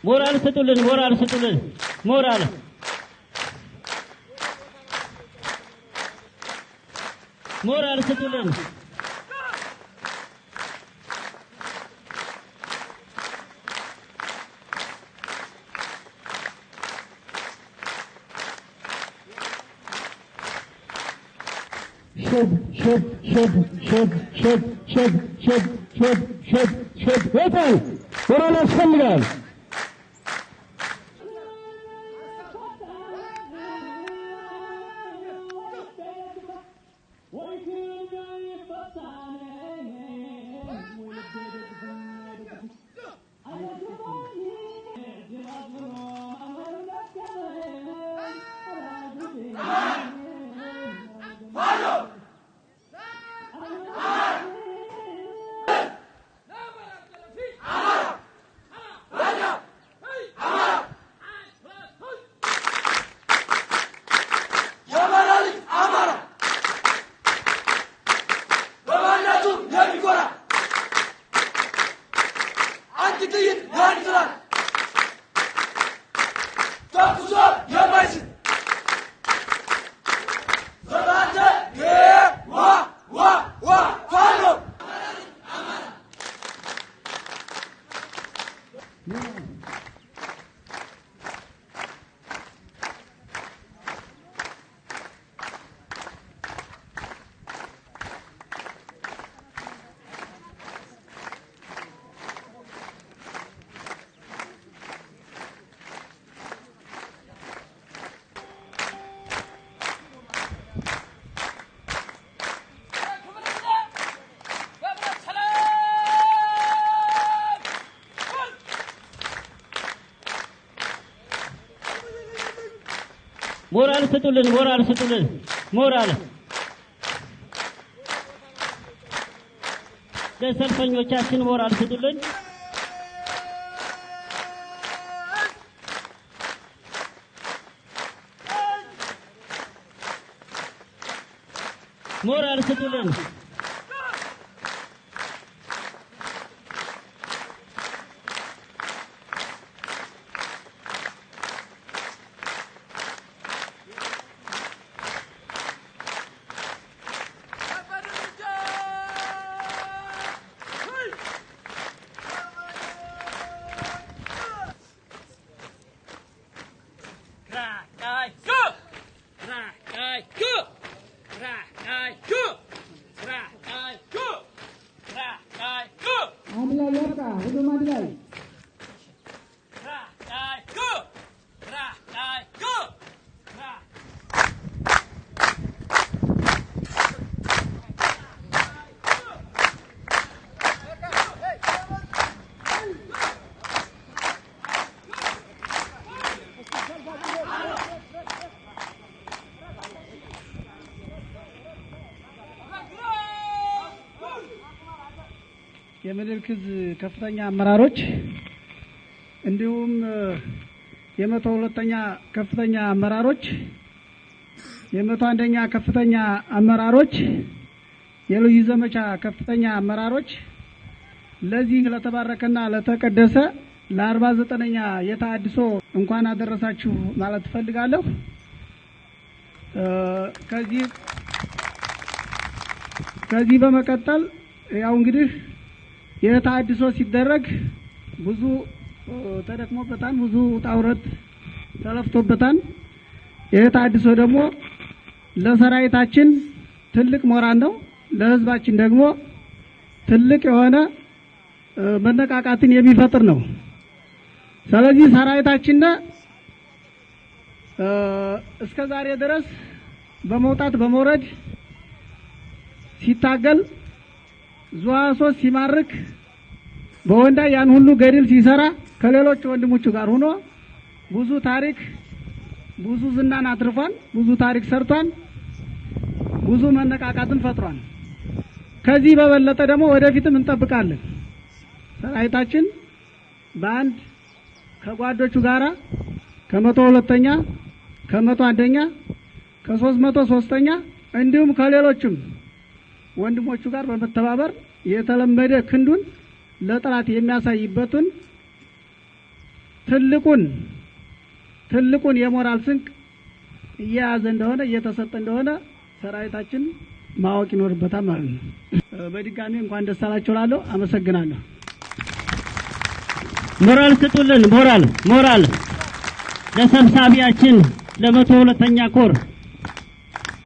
ሞራል ስጡልን ሞራል ስጡልን شد وطن ورانا سمجال ሞራል ስጡልን ለሰልፈኞቻችን ሞራል ስጡልን የምኒልክ ዕዝ ከፍተኛ አመራሮች እንዲሁም የ102ኛ ከፍተኛ አመራሮች የ101ኛ ከፍተኛ አመራሮች የልዩ ዘመቻ ከፍተኛ አመራሮች ለዚህ ለተባረከና ለተቀደሰ ለ49ኛ የተሃድሶ እንኳን አደረሳችሁ ማለት ፈልጋለሁ። ከዚህ በመቀጠል ያው እንግዲህ የተሃድሶ ሲደረግ ብዙ ተደክሞበታል፣ ብዙ ጣውረት ተለፍቶበታል። የተሃድሶ ደግሞ ለሰራዊታችን ትልቅ ሞራል ነው፣ ለህዝባችን ደግሞ ትልቅ የሆነ መነቃቃትን የሚፈጥር ነው። ስለዚህ ሰራዊታችን እስከ ዛሬ ድረስ በመውጣት በመውረድ ሲታገል ዙ23 ሲማርክ በወንዳ ያን ሁሉ ገድል ሲሰራ ከሌሎች ወንድሞቹ ጋር ሆኖ ብዙ ታሪክ ብዙ ዝናን አትርፏል፣ ብዙ ታሪክ ሰርቷል፣ ብዙ መነቃቃትን ፈጥሯል። ከዚህ በበለጠ ደግሞ ወደፊትም እንጠብቃለን። ሰራዊታችን በአንድ ከጓዶቹ ጋራ ከ102ኛ ከ101ኛ ከ303ኛ እንዲሁም ከሌሎችም ወንድሞቹ ጋር በመተባበር የተለመደ ክንዱን ለጠላት የሚያሳይበትን ትልቁን የሞራል ስንቅ እየያዘ እንደሆነ እየተሰጠ እንደሆነ ሰራዊታችን ማወቅ ይኖርበታል ማለት ነው። በድጋሚ እንኳን ደስ አላችሁ እላለሁ። አመሰግናለሁ። ሞራል ስጡልን። ሞራል ለሰብሳቢያችን ለ102ኛ ኮር